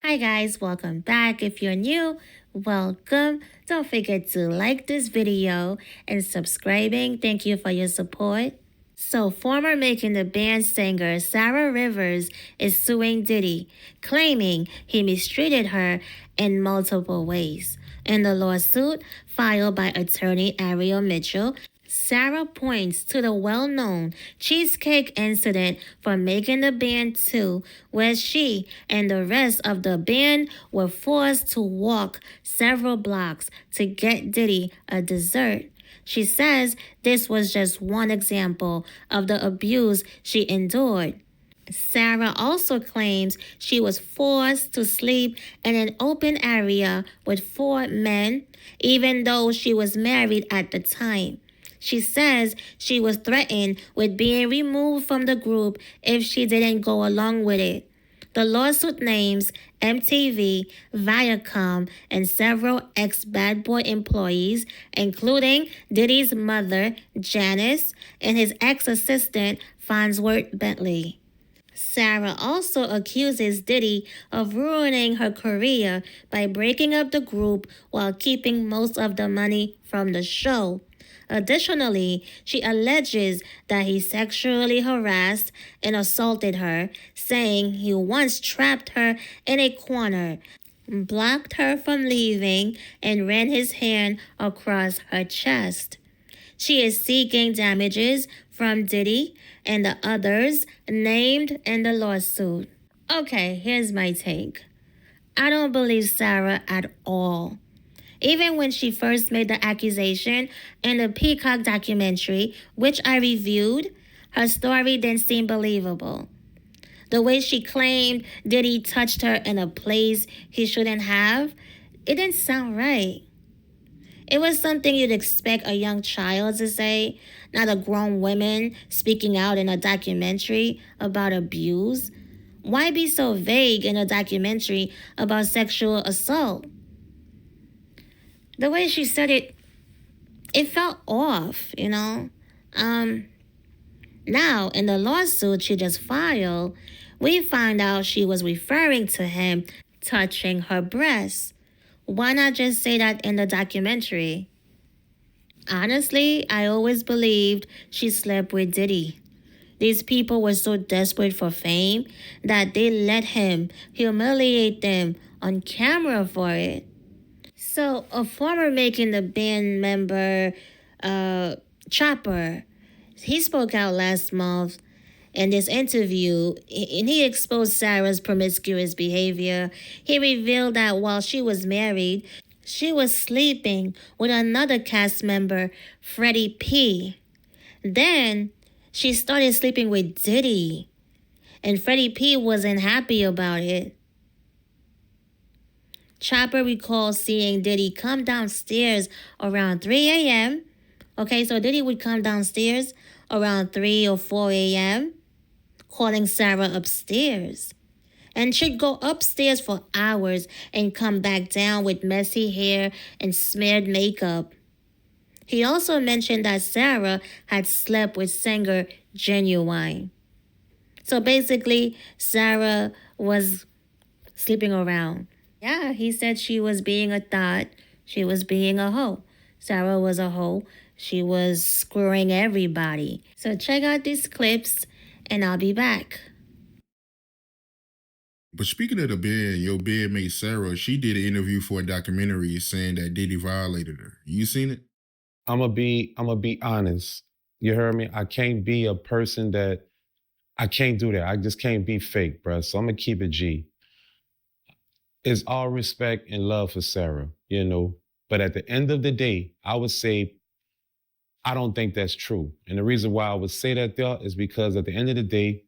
Hi guys, welcome back. If you're new, welcome. Don't forget to like this video and subscribing. Thank you for your support. So, former Making the Band singer Sara Rivers is suing Diddy, claiming he mistreated her in multiple ways. In the lawsuit filed by attorney Ariel Mitchell, Sara points to the well-known cheesecake incident from Making the Band 2, where she and the rest of the band were forced to walk several blocks to get Diddy a dessert. She says this was just one example of the abuse she endured. Sara also claims she was forced to sleep in an open area with four men, even though she was married at the time. She says she was threatened with being removed from the group if she didn't go along with it. The lawsuit names MTV, Viacom, and several ex-Bad Boy employees, including Diddy's mother, Janice, and his ex-assistant, Farnsworth Bentley. Sara also accuses Diddy of ruining her career by breaking up the group while keeping most of the money from the show. Additionally, she alleges that he sexually harassed and assaulted her, saying he once trapped her in a corner, blocked her from leaving, and ran his hand across her chest. She is seeking damages from Diddy and the others named in the lawsuit. Okay, here's my take. I don't believe Sara at all. Even when she first made the accusation in the Peacock documentary, which I reviewed, her story didn't seem believable. The way she claimed Diddy touched her in a place he shouldn't have, it didn't sound right. It was something you'd expect a young child to say, not a grown woman speaking out in a documentary about abuse. Why be so vague in a documentary about sexual assault? The way she said it, it felt off. Now, in the lawsuit she just filed, we find out she was referring to him touching her breasts. Why not just say that in the documentary? Honestly, I always believed she slept with Diddy. These people were so desperate for fame that they let him humiliate them on camera for it. So, a former Making the Band member, Chopper, he spoke out last month in this interview, and he exposed Sara's promiscuous behavior. He revealed that while she was married, she was sleeping with another cast member, Freddie P. Then she started sleeping with Diddy, and Freddie P wasn't happy about it. Chopper recalls seeing Diddy come downstairs around 3 a.m. Okay, so Diddy would come downstairs around 3 or 4 a.m., calling Sara upstairs. And she'd go upstairs for hours and come back down with messy hair and smeared makeup. He also mentioned that Sara had slept with singer Genuine. So basically, Sara was sleeping around. Yeah, he said she was being a thought. She was being a hoe. Sara was a hoe. She was screwing everybody. So check out these clips and I'll be back. But speaking of the bed, your bedmate Sarah, she did an interview for a documentary saying that Diddy violated her. You seen it? I'm gonna be honest. You heard me? I can't be a person that I can't do that. I just can't be fake, bro. So I'm gonna keep it G. It's all respect and love for Sarah, you know. But at the end of the day, I would say I don't think that's true. And the reason why I would say that there is because at the end of the day,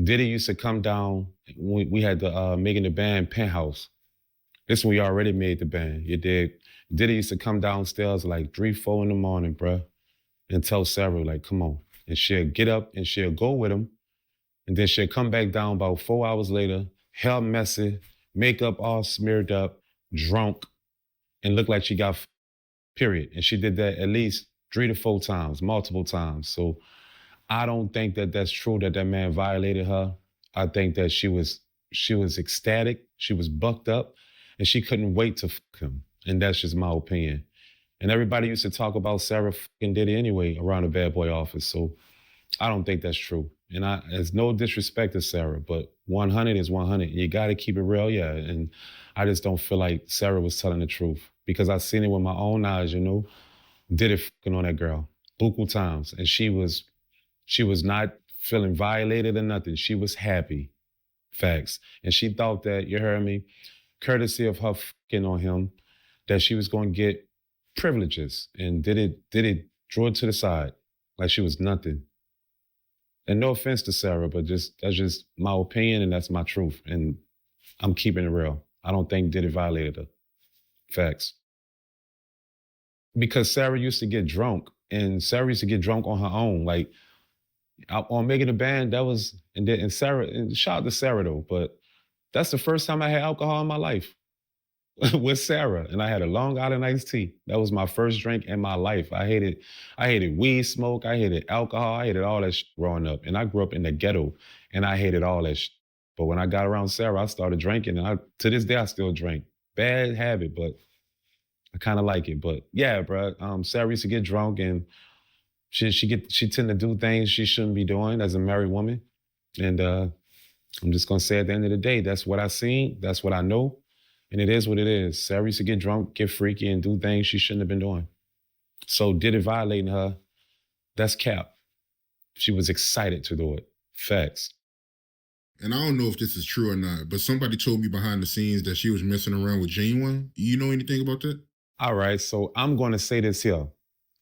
Diddy used to come down. We had the Making the Band penthouse. This when we already made the band. You dig? Diddy used to come downstairs like 3, 4 in the morning, bruh, and tell Sarah, like, come on. And she'll get up and she'll go with him. And then she'll come back down about 4 hours later, hair messy, makeup all smeared up, drunk, and look like she got period. And she did that at least 3 to 4 times, multiple times. So I don't think that that's true that that man violated her. I think that she was ecstatic, she was bucked up, and she couldn't wait to fuck him. And that's just my opinion. And everybody used to talk about Sarah fucking Diddy anyway around the bad boy office. So I don't think that's true. And there's no disrespect to Sarah, but 100 is 100. You got to keep it real, yeah. And I just don't feel like Sarah was telling the truth because I seen it with my own eyes, you know. Diddy fucking on that girl buku times, and she was not feeling violated or nothing. She was happy, facts, and she thought that, you heard me, courtesy of her fucking on him, that she was going to get privileges, and Diddy drew it to the side like she was nothing. And no offense to Sarah, but that's just my opinion, and that's my truth, and I'm keeping it real. I don't think Diddy violated her. Facts. Because Sarah used to get drunk, and Sarah used to get drunk on her own. Like on Making the Band, that was, and Sarah, and shout out to Sarah though, but that's the first time I had alcohol in my life with Sarah, and I had a Long Island iced tea. That was my first drink in my life. I hated weed smoke, I hated alcohol, I hated all that shit growing up, and I grew up in the ghetto, and I hated all that shit. But when I got around Sarah, I started drinking, and to this day I still drink. Bad habit, but I kind of like it. But yeah, bro, Sarah used to get drunk, and she tend to do things she shouldn't be doing as a married woman. And I'm just gonna say at the end of the day, that's what I seen, that's what I know, and it is what it is. Sarah used to get drunk, get freaky, and do things she shouldn't have been doing. So did it violating her? That's cap. She was excited to do it. Facts. And I don't know if this is true or not, but somebody told me behind the scenes that she was messing around with Genuine. You know anything about that? All right, so I'm gonna say this here.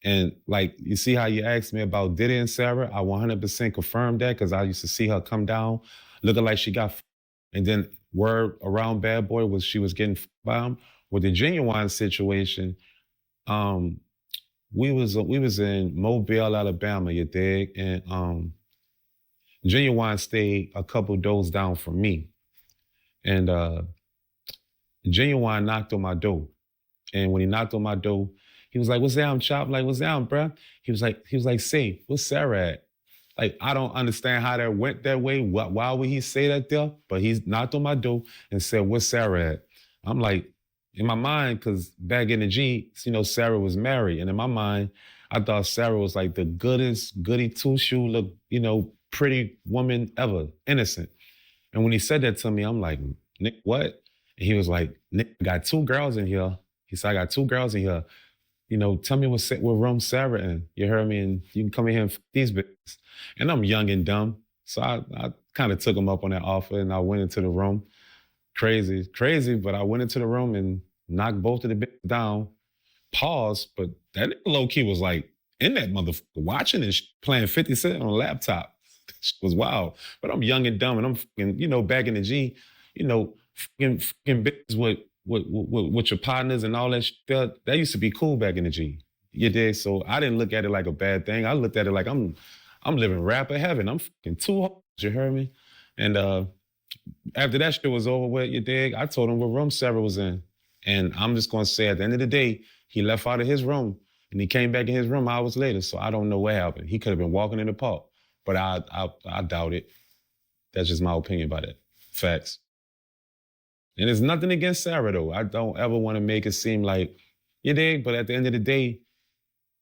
And like, you see how you asked me about Diddy and Sarah? I 100% confirmed that because I used to see her come down looking like she got and then word around Bad Boy was she was getting by him. With the Genuine situation, we was in Mobile, Alabama, you dig? And Genuine stayed a couple doors down from me. And Genuine knocked on my door. And when he knocked on my door, he was like, "What's down, Chop?" Like, "What's down, bruh?" He was like, "Say, where's Sarah at?" Like, I don't understand how that went that way. Why would he say that there? But he knocked on my door and said, "Where's Sarah at?" I'm like, in my mind, because back in the G, you know, Sarah was married. And in my mind, I thought Sarah was like the goodest, goody two-shoe, look, you know, pretty woman ever, innocent. And when he said that to me, I'm like, "Nick, what?" And he was like, "Nick, I got two girls in here." He said, "I got two girls in here. You know, tell me what room Sarah in. You heard me? And you can come in here and these bitches." And I'm young and dumb. So I kind of took him up on that offer and I went into the room. Crazy, but I went into the room and knocked both of the bitches down. Paused, but that nigga low-key was like in that motherfucker watching and playing 50 Cent on a laptop. Shit was wild. But I'm young and dumb and I'm fucking, you know, back in the G, you know, fucking bitches with your partners and all that shit. That used to be cool back in the G. You did. So I didn't look at it like a bad thing. I looked at it like I'm living rapper heaven. I'm fucking too hard, you heard me? And after that shit was over with, you dig, I told him what room Sarah was in. And I'm just gonna say at the end of the day, he left out of his room and he came back in his room hours later. So I don't know what happened. He could have been walking in the park, but I doubt it. That's just my opinion about it. Facts. And there's nothing against Sarah, though. I don't ever want to make it seem like, you dig? But at the end of the day,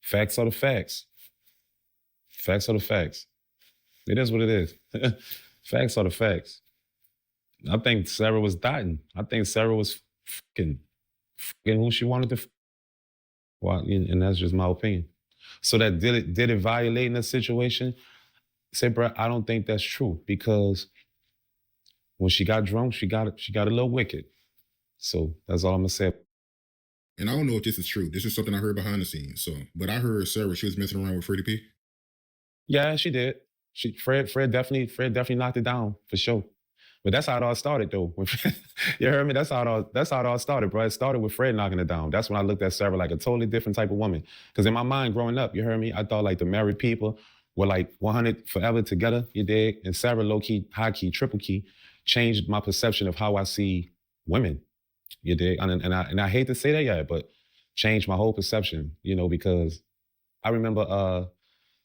facts are the facts. Facts are the facts. It is what it is. Facts are the facts. I think Sarah was dotting. I think Sarah was fucking who she wanted to well, and that's just my opinion. So that did it violate in the situation? Say, bro, I don't think that's true because when she got drunk, she got a little wicked. So that's all I'm gonna say. And I don't know if this is true. This is something I heard behind the scenes. So, but I heard Sarah, she was messing around with Freddie P. Yeah, she did. Fred definitely knocked it down for sure. But that's how it all started, though. You heard me? That's how it all started, bro. It started with Fred knocking it down. That's when I looked at Sarah like a totally different type of woman. Because in my mind, growing up, you heard me? I thought like the married people were like 100 forever together. You dig? And Sarah, low key, high key, triple key, changed my perception of how I see women. You dig? And I hate to say that, yeah, but changed my whole perception. You know, because I remember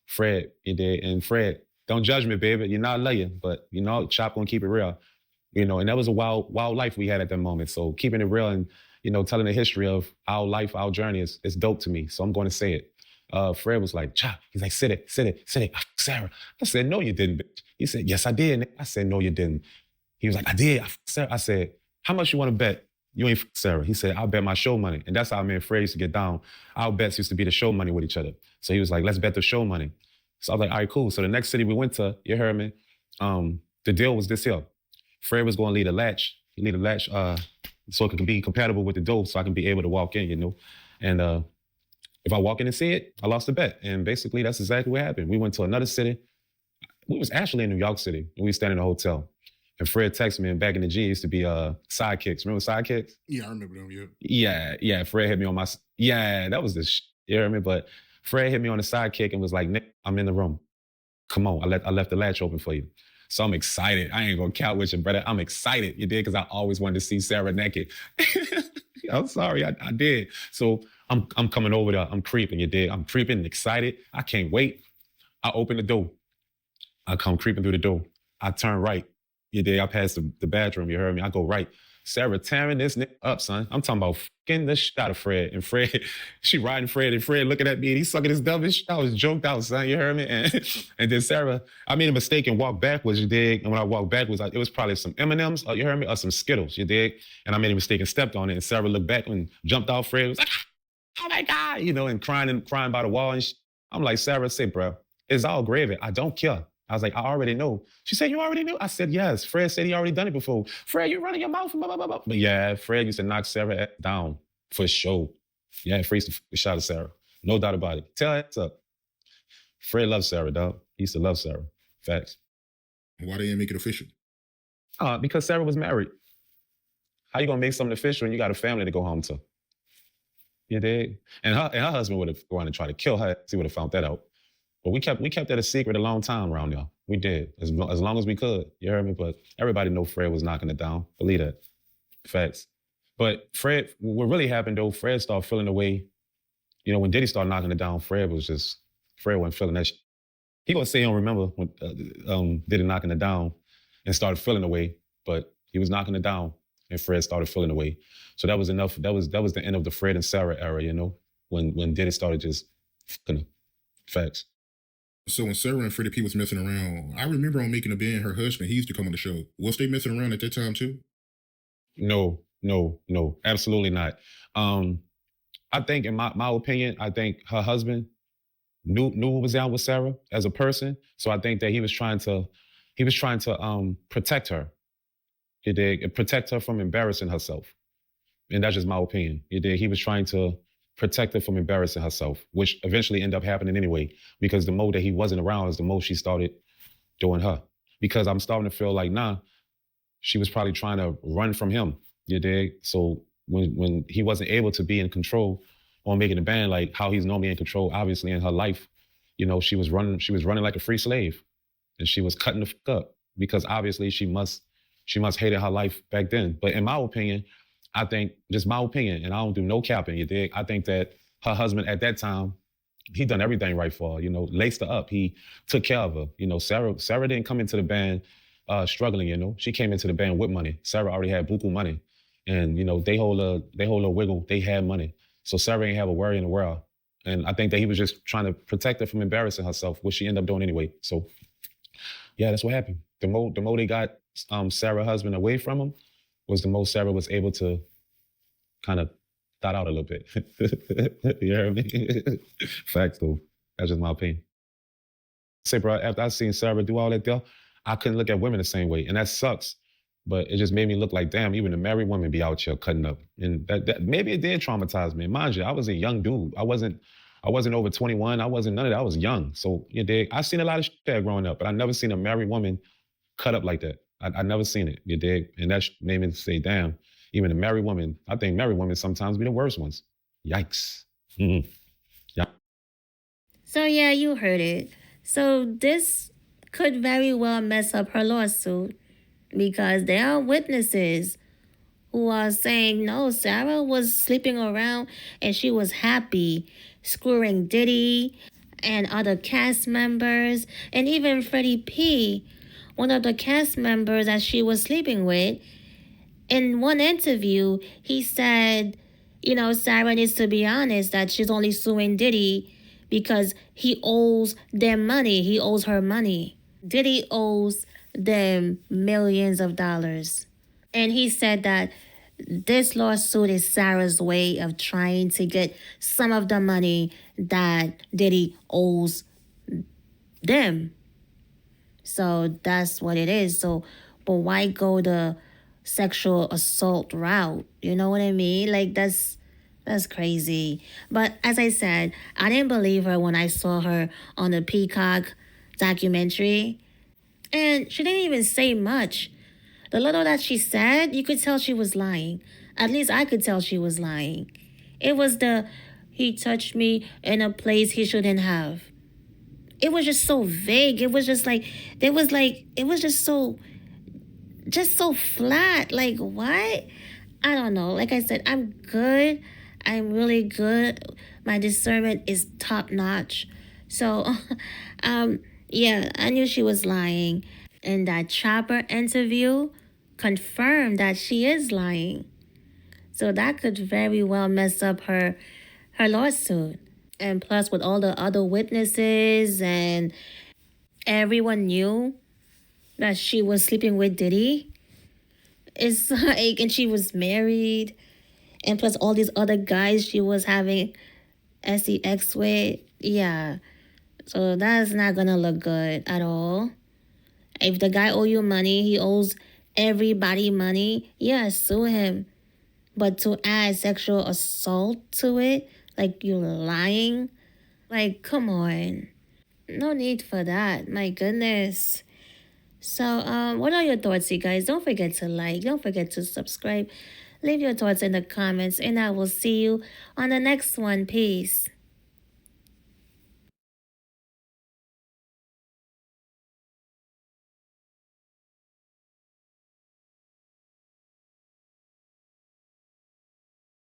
Fred, you dig? And Fred, don't judge me, baby. You're not a liar, but you know, Chop gonna keep it real. and that was a wild life we had at that moment. So keeping it real and, telling the history of our life, our journey is dope to me. So I'm going to say it. Fred was like, Chop. He's like, sit it. Sarah. I said, no, you didn't, bitch. He said, yes, I did. I said, no, you didn't. He was like, I did. Sarah. I said, how much you want to bet? You ain't Sarah. He said, I'll bet my show money. And that's how me and Fred used to get down. Our bets used to be the show money with each other. So he was like, let's bet the show money. So I was like, all right, cool. So the next city we went to, you heard me, the deal was this here. Fred was going to leave a latch. He need a latch so it can be compatible with the door so I can be able to walk in, And if I walk in and see it, I lost the bet. And basically, that's exactly what happened. We went to another city. We was actually in New York City, and we stayed in a hotel. And Fred texted me, and back in the G, it used to be Sidekicks. Remember Sidekicks? Yeah, I remember them, yeah. Yeah. Fred hit me on my, that was the you hear me? But Fred hit me on the sidekick and was like, Nick, I'm in the room. Come on, I left the latch open for you. So I'm excited. I ain't gonna count with you, brother. I'm excited. You did, because I always wanted to see Sarah naked. I'm sorry, I did. So I'm coming over there. I'm creeping, you did. I'm creeping, excited. I can't wait. I open the door. I come creeping through the door. I turn right. You did. I pass the bathroom. You heard me. I go right. Sarah tearing this nigga up, son. I'm talking about fucking the shit out of Fred. And Fred, she riding Fred, and Fred looking at me, and he's sucking his dumb shit. I was joked out, son. You heard me? And then Sarah, I made a mistake and walked backwards, you dig? And when I walked backwards, it was probably some M&Ms, you heard me? Or some Skittles, you dig? And I made a mistake and stepped on it. And Sarah looked back and jumped out. Fred was like, oh my God, and crying by the wall and shit. I'm like, Sarah, say, bro, it's all gravy. I don't care. I was like, I already know. She said, you already knew? I said, yes. Fred said he already done it before. Fred, you running your mouth, blah, blah, blah, blah. But yeah, Fred used to knock Sarah down for sure. Yeah, Fred used to shot at Sarah. No doubt about it. Tell her what's up. Fred loves Sarah, dog. He used to love Sarah. Facts. Why they didn't make it official? Because Sarah was married. How you gonna make something official when you got a family to go home to? You dig? And her husband would have gone and tried to kill her. He would have found that out. But we kept that a secret a long time around y'all. We did, as long as we could. You heard me? But everybody know Fred was knocking it down. Believe that. Facts. But Fred, what really happened though, Fred started feeling the way, when Diddy started knocking it down, Fred wasn't feeling that shit. He gonna say he don't remember when Diddy knocking it down and started feeling the way, but he was knocking it down and Fred started feeling the way. So that was enough. That was the end of the Fred and Sarah era, when Diddy started just fucking. Facts. So when Sarah and Freddie P was messing around, I remember on Making a Band, her husband, he used to come on the show. Was they messing around at that time too? No, absolutely not. I think, in my opinion, I think her husband knew what was down with Sarah as a person. So I think that he was trying to protect her. You dig? Protect her from embarrassing herself. And that's just my opinion. You dig? He was trying to protect her from embarrassing herself, which eventually ended up happening anyway, because the more that he wasn't around is the more she started doing her. Because I'm starting to feel like, she was probably trying to run from him, you dig? So when he wasn't able to be in control on Making a Band, like how he's normally in control, obviously in her life, she was running like a free slave, and she was cutting the fuck up, because obviously she must hated her life back then. But in my opinion, I think, just my opinion, and I don't do no capping, you dig? I think that her husband at that time, he done everything right for her, laced her up. He took care of her. Sarah didn't come into the band struggling, She came into the band with money. Sarah already had buku money. And, they hold a wiggle, they had money. So Sarah ain't have a worry in the world. And I think that he was just trying to protect her from embarrassing herself, which she ended up doing anyway. So yeah, that's what happened. The more they got Sarah's husband away from him, was the most Sarah was able to kind of thought out a little bit. You hear me? Facts, though. That's just my opinion. Say, bro, after I seen Sarah do all that there, I couldn't look at women the same way. And that sucks. But it just made me look like, damn, even the married women be out here cutting up. And that maybe it did traumatize me. Mind you, I was a young dude. I wasn't over 21. I wasn't none of that. I was young. So, you dig? I seen a lot of shit there growing up, but I never seen a married woman cut up like that. I never seen it, you dig? And that made me say, damn, even a married woman, I think married women sometimes be the worst ones. Yikes. Mm-hmm. Yeah. So yeah, you heard it. So this could very well mess up her lawsuit, because there are witnesses who are saying, no, Sarah was sleeping around and she was happy, screwing Diddy and other cast members, and even Freddie P one of the cast members that she was sleeping with, in one interview, he said, Sara needs to be honest that she's only suing Diddy because he owes them money. He owes her money. Diddy owes them millions of dollars. And he said that this lawsuit is Sara's way of trying to get some of the money that Diddy owes them. So that's what it is. So, but why go the sexual assault route? You know what I mean? Like that's crazy. But as I said, I didn't believe her when I saw her on the Peacock documentary. And she didn't even say much. The little that she said, you could tell she was lying. At least I could tell she was lying. It was he touched me in a place he shouldn't have. It was just so vague. It was just it was just so flat. Like, what? I don't know. Like I said, I'm good. I'm really good. My discernment is top notch. So, yeah, I knew she was lying. And that Chopper interview confirmed that she is lying. So that could very well mess up her lawsuit. And plus, with all the other witnesses and everyone knew that she was sleeping with Diddy. It's like, and she was married. And plus all these other guys she was having sex with. Yeah. So that's not gonna look good at all. If the guy owe you money, he owes everybody money. Yeah, sue him. But to add sexual assault to it, like you're lying, like come on. No need for that. My goodness. So, what are your thoughts, you guys? Don't forget to like. Don't forget to subscribe. Leave your thoughts in the comments, and I will see you on the next one. Peace.